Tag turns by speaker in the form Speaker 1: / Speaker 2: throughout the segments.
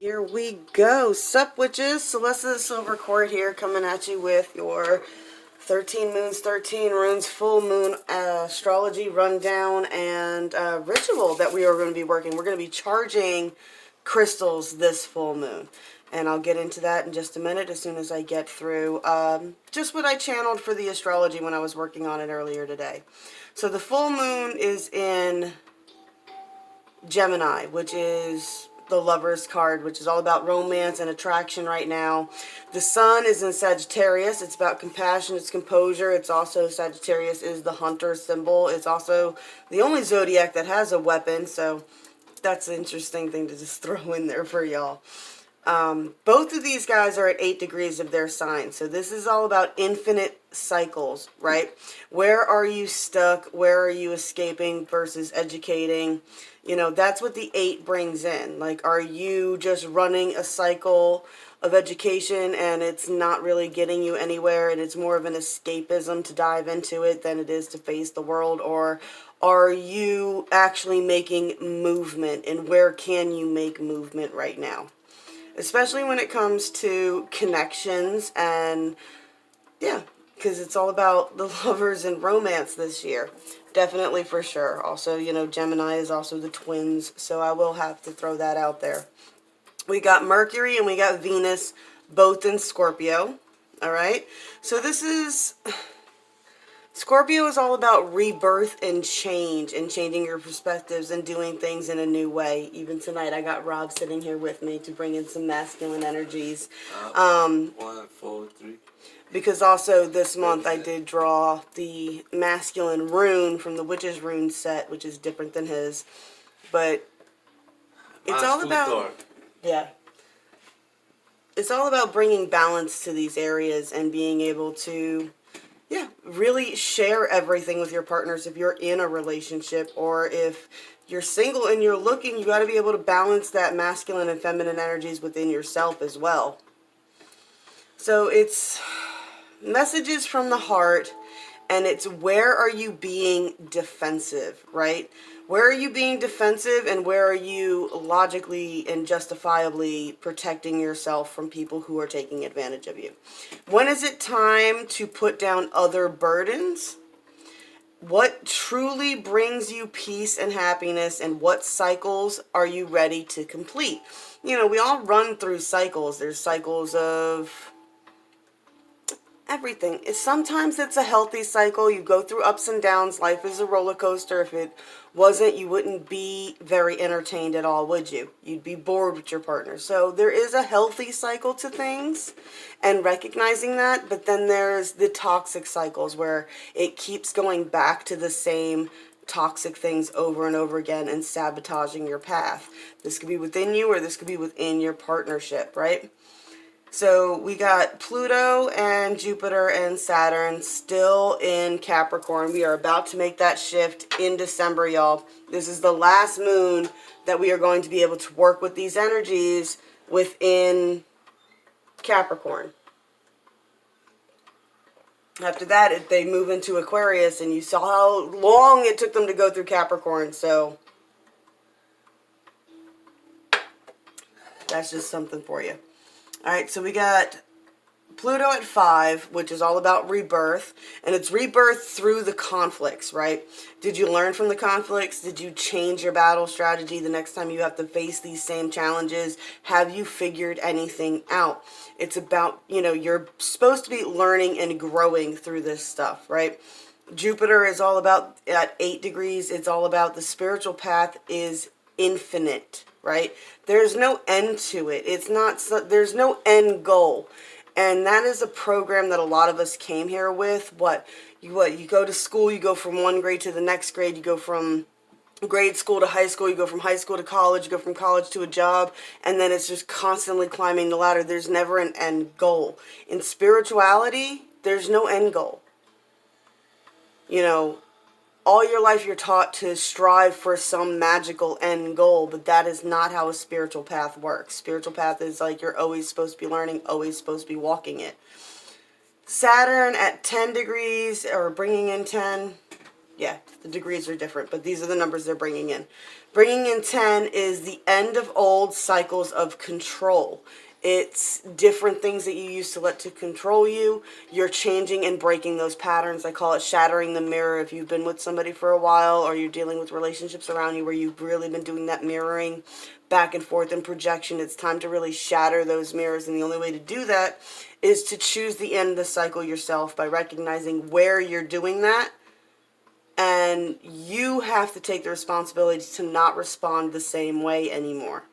Speaker 1: Here we go. Sup, witches? Celeste the Silver Cord here, coming at you with your 13 moons, 13 runes, full moon astrology rundown and ritual that we are going to be working. We're going to be charging crystals this full moon. And I'll get into that in just a minute as soon as I get through just what I channeled for the astrology when I was working on it earlier today. So the full moon is in Gemini, which is the Lover's card, which is all about romance and attraction right now. The sun is in Sagittarius. It's about compassion, it's composure. It's also, Sagittarius is the hunter symbol. It's also the only zodiac that has a weapon, so that's an interesting thing to just throw in there for y'all. Both of these guys are at 8 degrees of their sign. So this is all about infinite cycles, right? Where are you stuck? Where are you escaping versus educating? You know, that's what the 8 brings in. Like, are you just running a cycle of education and it's not really getting you anywhere and it's more of an escapism to dive into it than it is to face the world? Or are you actually making movement, and where can you make movement right now? Especially when it comes to connections and, yeah, because it's all about the lovers and romance this year. Definitely, for sure. Also, you know, Gemini is also the twins, so I will have to throw that out there. We got Mercury and we got Venus, both in Scorpio, all right? So this is... Scorpio is all about rebirth and change and changing your perspectives and doing things in a new way. Even tonight, I got Rob sitting here with me to bring in some masculine energies.
Speaker 2: 1, 4, 3.
Speaker 1: Because also this month I did draw the masculine rune from the Witch's Rune set, which is different than his. But it's all about... Yeah. It's all about bringing balance to these areas and being able to... Yeah, really share everything with your partners if you're in a relationship, or if you're single and you're looking, you got to be able to balance that masculine and feminine energies within yourself as well. So it's messages from the heart, and it's where are you being defensive, right? Where are you being defensive, and where are you logically and justifiably protecting yourself from people who are taking advantage of you? When is it time to put down other burdens? What truly brings you peace and happiness, and what cycles are you ready to complete? You know, we all run through cycles. There's cycles of everything. Sometimes it's a healthy cycle. You go through ups and downs. Life is a roller coaster. If it wasn't, you wouldn't be very entertained at all, would you? You'd be bored with your partner. So there is a healthy cycle to things and recognizing that, but then there's the toxic cycles where it keeps going back to the same toxic things over and over again and sabotaging your path. This could be within you, or this could be within your partnership, right? So we got Pluto and Jupiter and Saturn still in Capricorn. We are about to make that shift in December, y'all. This is the last moon that we are going to be able to work with these energies within Capricorn. After that, they move into Aquarius, and you saw how long it took them to go through Capricorn, so that's just something for you. Alright, so we got Pluto at 5, which is all about rebirth. And it's rebirth through the conflicts, right? Did you learn from the conflicts? Did you change your battle strategy the next time you have to face these same challenges? Have you figured anything out? It's about, you know, you're supposed to be learning and growing through this stuff, right? Jupiter is all about, at 8 degrees, it's all about the spiritual path is infinite, right? There's no end to it. It's not, there's no end goal. And that is a program that a lot of us came here with. You go to school, you go from one grade to the next grade, you go from grade school to high school, you go from high school to college, you go from college to a job, and then it's just constantly climbing the ladder. There's never an end goal. In spirituality, there's no end goal. You know, all your life you're taught to strive for some magical end goal, but that is not how a spiritual path works. Spiritual path is like you're always supposed to be learning, always supposed to be walking it. Saturn at 10 degrees, or bringing in 10, Yeah, the degrees are different, but these are the numbers they're bringing in. Bringing in 10 is the end of old cycles of control. It's different things that you used to let to control you. You're changing and breaking those patterns. I call it shattering the mirror. If you've been with somebody for a while, or you're dealing with relationships around you where you've really been doing that mirroring back and forth and projection, it's time to really shatter those mirrors. And the only way to do that is to choose the end of the cycle yourself by recognizing where you're doing that. And you have to take the responsibility to not respond the same way anymore.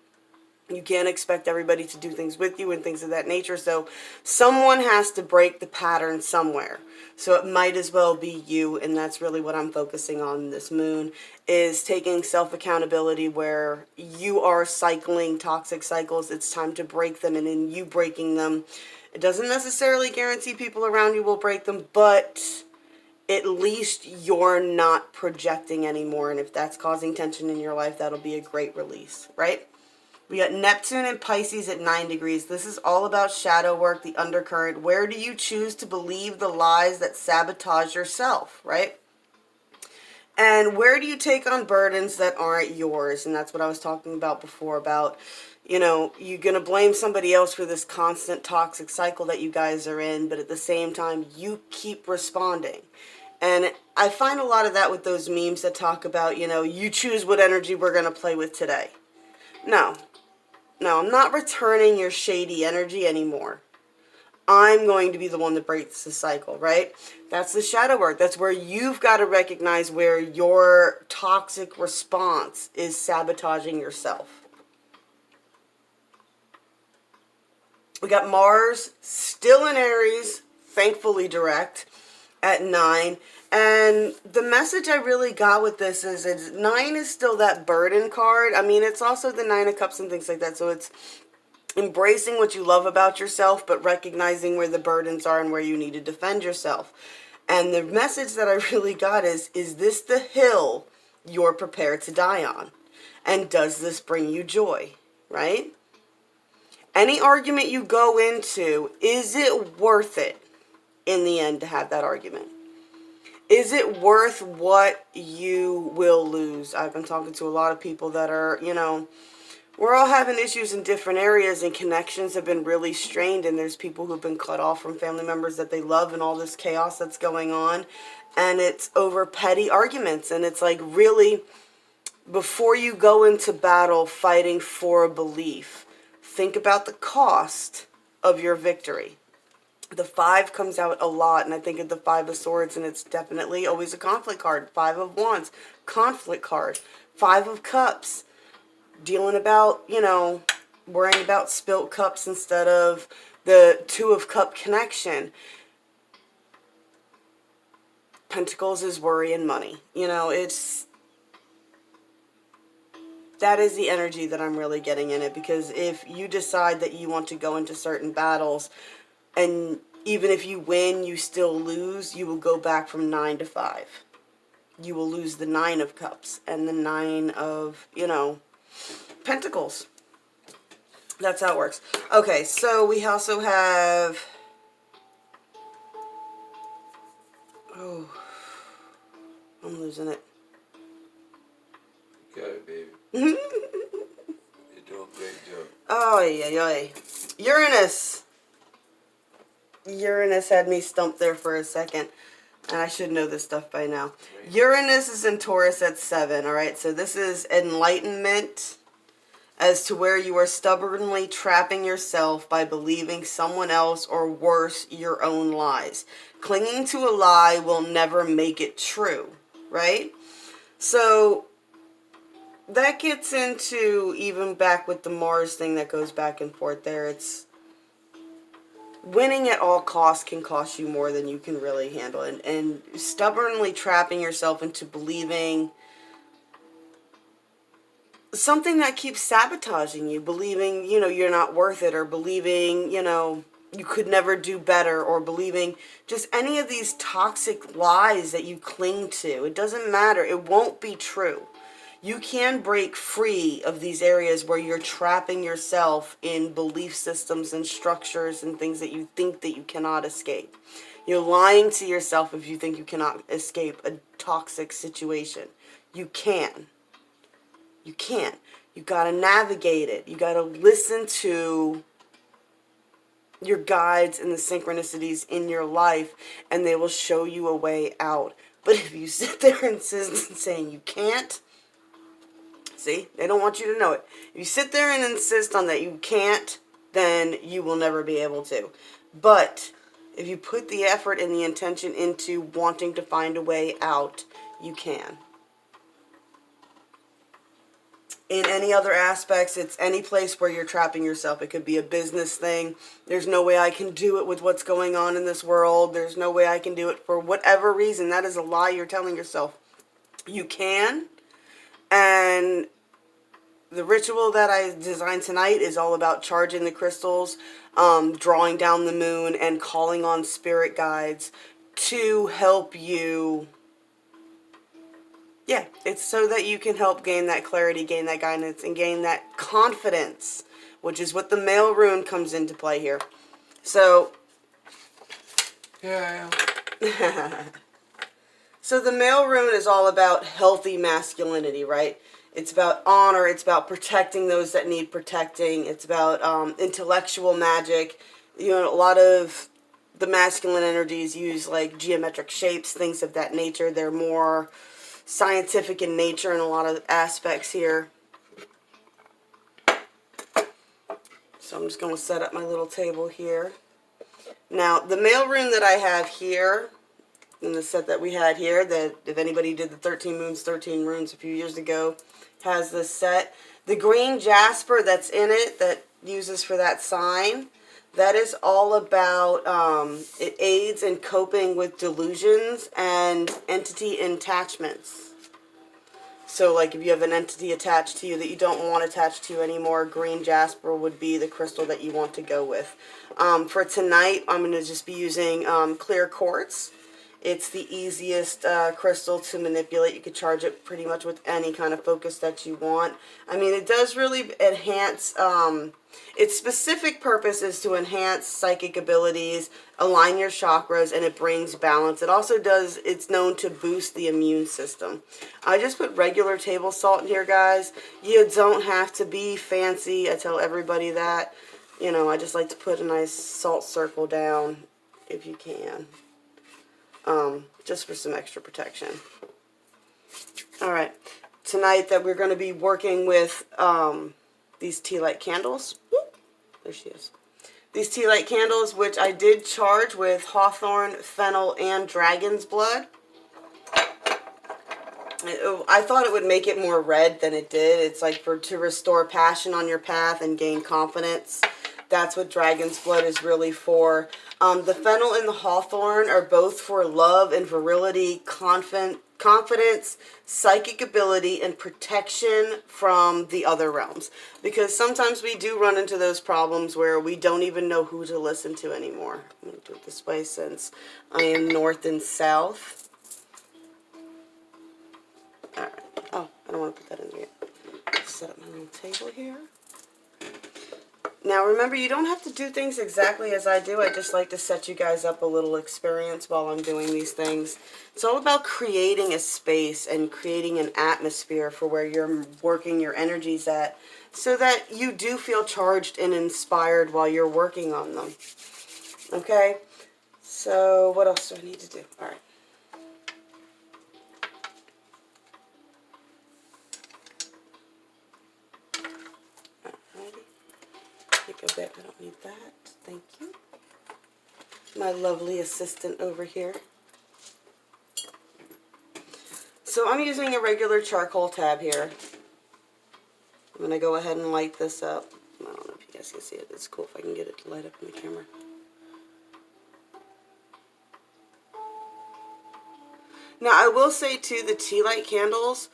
Speaker 1: You can't expect everybody to do things with you and things of that nature. So someone has to break the pattern somewhere. So it might as well be you. And that's really what I'm focusing on this moon, is taking self-accountability where you are cycling toxic cycles. It's time to break them. And in you breaking them, it doesn't necessarily guarantee people around you will break them, but at least you're not projecting anymore. And if that's causing tension in your life, that'll be a great release, right? We got Neptune and Pisces at 9 degrees. This is all about shadow work, the undercurrent. Where do you choose to believe the lies that sabotage yourself, right? And where do you take on burdens that aren't yours? And that's what I was talking about before, about, you know, you're going to blame somebody else for this constant toxic cycle that you guys are in, but at the same time, you keep responding. And I find a lot of that with those memes that talk about, you know, you choose what energy we're going to play with today. No, I'm not returning your shady energy anymore. I'm going to be the one that breaks the cycle, right? That's the shadow work. That's where you've got to recognize where your toxic response is sabotaging yourself. We got Mars still in Aries, thankfully direct, at 9. And the message I really got with this is 9 is still that burden card. I mean, it's also the 9 of Cups and things like that. So it's embracing what you love about yourself, but recognizing where the burdens are and where you need to defend yourself. And the message that I really got is this the hill you're prepared to die on? And does this bring you joy, right? Any argument you go into, is it worth it in the end to have that argument? Is it worth what you will lose? I've been talking to a lot of people that are, you know, we're all having issues in different areas, and connections have been really strained, and there's people who've been cut off from family members that they love, and all this chaos that's going on, and it's over petty arguments. And it's like, really, before you go into battle fighting for a belief, think about the cost of your victory. The 5 comes out a lot, and I think of the 5 of Swords, and it's definitely always a conflict card. 5 of Wands, conflict card. 5 of Cups, dealing about, you know, worrying about spilt cups instead of the 2 of Cup connection. Pentacles is worry and money. You know, that is the energy that I'm really getting in it, because if you decide that you want to go into certain battles, and even if you win, you still lose, you will go back from 9 to 5. You will lose the 9 of Cups and the 9 of, you know, Pentacles. That's how it works. Okay, so we also have... Oh, I'm losing it.
Speaker 2: You got it, baby. You're doing a great job.
Speaker 1: Oh, yeah. Uranus. Uranus had me stumped there for a second. And I should know this stuff by now. Right. Uranus is in Taurus at 7, alright? So this is enlightenment as to where you are stubbornly trapping yourself by believing someone else, or worse, your own lies. Clinging to a lie will never make it true, right? So that gets into, even back with the Mars thing that goes back and forth there, it's winning at all costs can cost you more than you can really handle. And stubbornly trapping yourself into believing something that keeps sabotaging you, believing, you know, you're not worth it, or believing, you know, you could never do better, or believing just any of these toxic lies that you cling to. It doesn't matter. It won't be true. You can break free of these areas where you're trapping yourself in belief systems and structures and things that you think that you cannot escape. You're lying to yourself if you think you cannot escape a toxic situation. You can. You can't. You gotta navigate it. You gotta listen to your guides and the synchronicities in your life, and they will show you a way out. But if you sit there and insist saying you can't, see, they don't want you to know it. If you sit there and insist on that you can't, then you will never be able to. But if you put the effort and the intention into wanting to find a way out, you can. In any other aspects, it's any place where you're trapping yourself. It could be a business thing. There's no way I can do it with what's going on in this world. There's no way I can do it for whatever reason. That is a lie you're telling yourself. You can. And the ritual that I designed tonight is all about charging the crystals, drawing down the moon, and calling on spirit guides to help you. Yeah, it's so that you can help gain that clarity, gain that guidance, and gain that confidence, which is what the male rune comes into play here. So,
Speaker 2: Yeah.
Speaker 1: so the male rune is all about healthy masculinity, right? It's about honor. It's about protecting those that need protecting. It's about intellectual magic. You know, a lot of the masculine energies use like geometric shapes, things of that nature. They're more scientific in nature in a lot of aspects here. So I'm just going to set up my little table here. Now, the male rune that I have here, in the set that we had here, that if anybody did the 13 Moons, 13 Runes a few years ago, has this set. The green jasper that's in it, that uses for that sign, that is all about, it aids in coping with delusions and entity attachments. So like if you have an entity attached to you that you don't want attached to you anymore, green jasper would be the crystal that you want to go with. For tonight, I'm going to just be using clear quartz. It's the easiest crystal to manipulate. You could charge it pretty much with any kind of focus that you want. I mean, it does really enhance, its specific purpose is to enhance psychic abilities, align your chakras, and it brings balance. It also does, it's known to boost the immune system. I just put regular table salt in here, guys. You don't have to be fancy. I tell everybody that. You know, I just like to put a nice salt circle down if you can. Just for some extra protection. Alright, tonight that we're going to be working with these Tealight Candles. Whoop, there she is. These Tealight Candles, which I did charge with hawthorn, fennel, and dragon's blood. I thought it would make it more red than it did. It's like to restore passion on your path and gain confidence. That's what dragon's blood is really for. The fennel and the hawthorn are both for love and virility, confidence, psychic ability, and protection from the other realms. Because sometimes we do run into those problems where we don't even know who to listen to anymore. I'm going to do it this way since I am north and south. Alright. Oh, I don't want to put that in there yet. Set up my little table here. Now remember, you don't have to do things exactly as I do. I just like to set you guys up a little experience while I'm doing these things. It's all about creating a space and creating an atmosphere for where you're working your energies at, so that you do feel charged and inspired while you're working on them. Okay? So what else do I need to do? Alright. Take a bit. I don't need that. Thank you. My lovely assistant over here. So I'm using a regular charcoal tab here. I'm going to go ahead and light this up. I don't know if you guys can see it. It's cool if I can get it to light up in the camera. Now I will say too, the Tealight candles,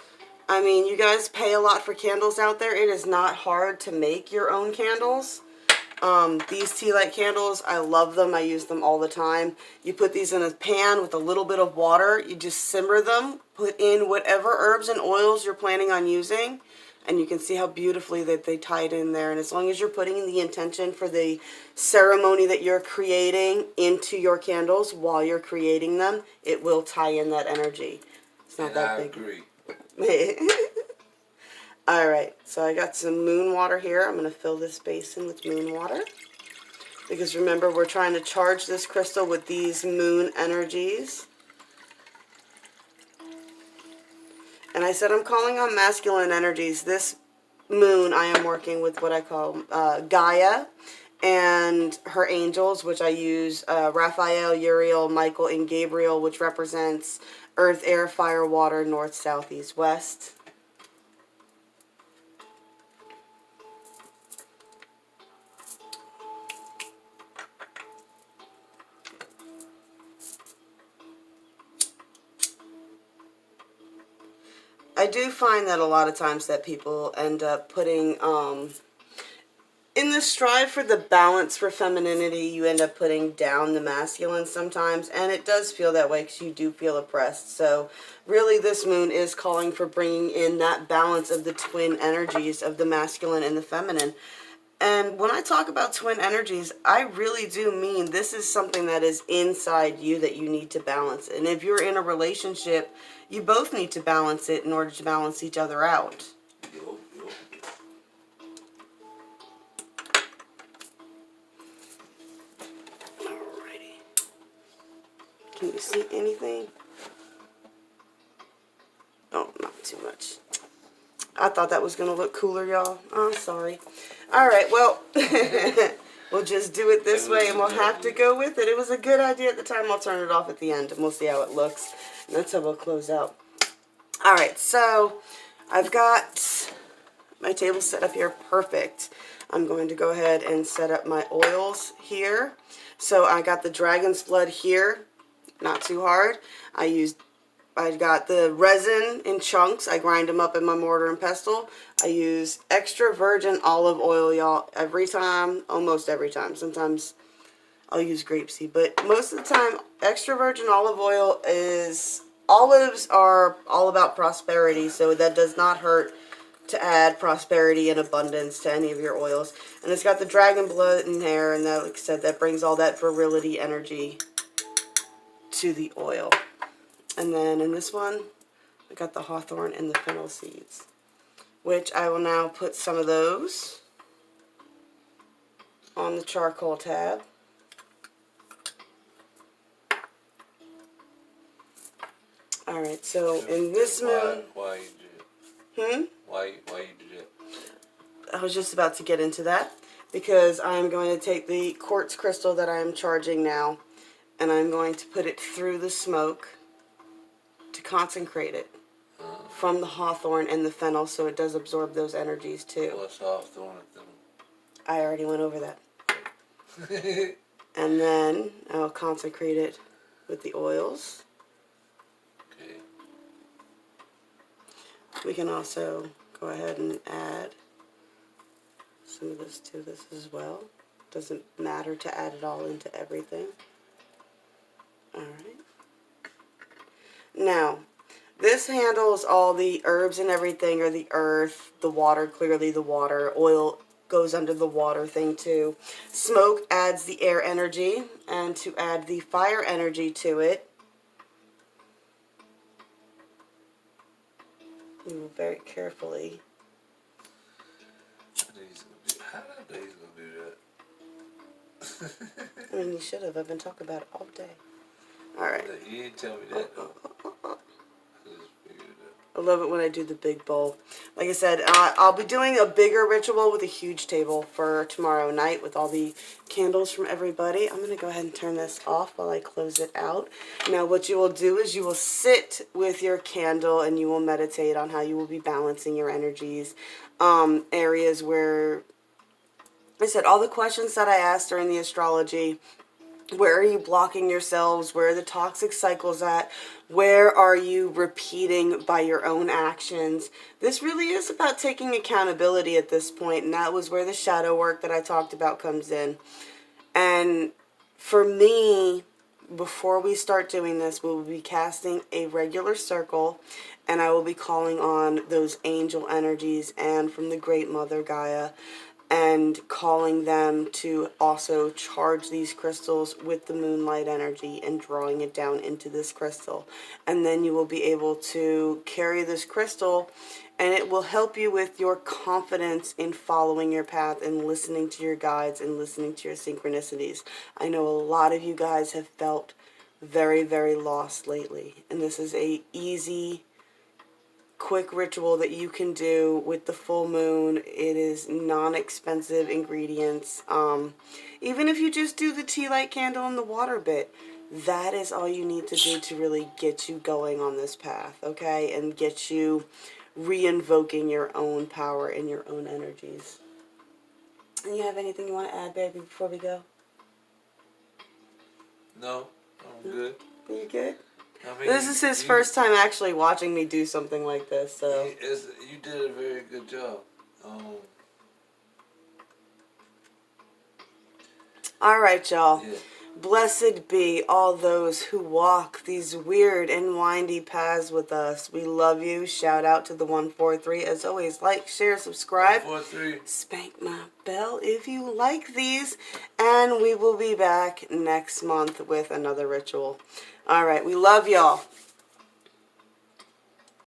Speaker 1: I mean, you guys pay a lot for candles out there. It is not hard to make your own candles. These Tealight candles, I love them. I use them all the time. You put these in a pan with a little bit of water. You just simmer them. Put in whatever herbs and oils you're planning on using. And you can see how beautifully that they tied in there. And as long as you're putting the intention for the ceremony that you're creating into your candles while you're creating them, it will tie in that energy. It's not that big.
Speaker 2: I agree.
Speaker 1: Alright, so I got some moon water here. I'm going to fill this basin with moon water. Because remember, we're trying to charge this crystal with these moon energies. And I said I'm calling on masculine energies. This moon, I am working with what I call Gaia and her angels, which I use Raphael, Uriel, Michael, and Gabriel, which represents earth, air, fire, water, north, south, east, west. I do find that a lot of times that people end up putting, in the strive for the balance for femininity, you end up putting down the masculine sometimes, and it does feel that way because you do feel oppressed. So really this moon is calling for bringing in that balance of the twin energies of the masculine and the feminine. And when I talk about twin energies, I really do mean this is something that is inside you that you need to balance. And if you're in a relationship, you both need to balance it in order to balance each other out. Alrighty. Can you see anything? Oh, not too much. I thought that was going to look cooler, y'all. Oh, sorry. Alright, well, we'll just do it this way and we'll have to go with it. It was a good idea at the time. I'll turn it off at the end and we'll see how it looks. And that's how we'll close out. Alright, so I've got my table set up here perfect. I'm going to go ahead and set up my oils here. So I got the dragon's blood here, not too hard. I got the resin in chunks. I grind them up in my mortar and pestle. I use extra virgin olive oil, y'all, every time, almost every time. Sometimes I'll use grapeseed, but most of the time, extra virgin olive oil is, olives are all about prosperity, so that does not hurt to add prosperity and abundance to any of your oils. And it's got the dragon blood in there, and that, like I said, that brings all that virility energy to the oil. And then in this one, I got the hawthorn and the fennel seeds, which I will now put some of those on the charcoal tab. Alright, so in this moon...
Speaker 2: Why you do it? Why you do it?
Speaker 1: I was just about to get into that, because I'm going to take the quartz crystal that I'm charging now, and I'm going to put it through the smoke to consecrate it from the hawthorn and the fennel, so it does absorb those energies too.
Speaker 2: What's hawthorn and fennel?
Speaker 1: I already went over that. And then I'll consecrate it with the oils.
Speaker 2: Okay.
Speaker 1: We can also go ahead and add some of this to this as well. Doesn't matter to add it all into everything. Alright. Now, this handles all the herbs and everything, or the earth, the water, clearly the water. Oil goes under the water thing too. Smoke adds the air energy, and to add the fire energy to it, you will very carefully.
Speaker 2: How are these gonna do that?
Speaker 1: I mean, you should have. I've been talking about it all day. Alright.
Speaker 2: You didn't tell me that though. I just figured it out.
Speaker 1: I love it when I do the big bowl. Like I said, I'll be doing a bigger ritual with a huge table for tomorrow night with all the candles from everybody. I'm going to go ahead and turn this off while I close it out. Now what you will do is you will sit with your candle and you will meditate on how you will be balancing your energies. Areas where, like I said, all the questions that I asked during the astrology, Where are you blocking yourselves? Where are the toxic cycles at? Where are you repeating by your own actions? This really is about taking accountability at this point, and that was where the shadow work that I talked about comes in. And for me, before we start doing this, we will be casting a regular circle, and I will be calling on those angel energies and from the Great Mother Gaia, and calling them to also charge these crystals with the moonlight energy and drawing it down into this crystal. And then you will be able to carry this crystal, and it will help you with your confidence in following your path and listening to your guides and listening to your synchronicities. I know a lot of you guys have felt very, very lost lately, and this is a easy, quick ritual that you can do with the full moon. It is non-expensive ingredients. Even if you just do the tea light candle and the water bit, that is all you need to do to really get you going on this path, okay? And get you re-invoking your own power and your own energies. And you have anything you want to add, baby, before we go?
Speaker 2: No, I'm good.
Speaker 1: Are you good?
Speaker 2: I mean,
Speaker 1: This is his first time actually watching me do something like this, so.
Speaker 2: You did a very good job.
Speaker 1: All right, y'all.
Speaker 2: Yeah.
Speaker 1: Blessed be all those who walk these weird and windy paths with us. We love you. Shout out to the 143. As always, like, share, subscribe.
Speaker 2: 143.
Speaker 1: Spank my bell if you like these. And we will be back next month with another ritual. All right. We love y'all.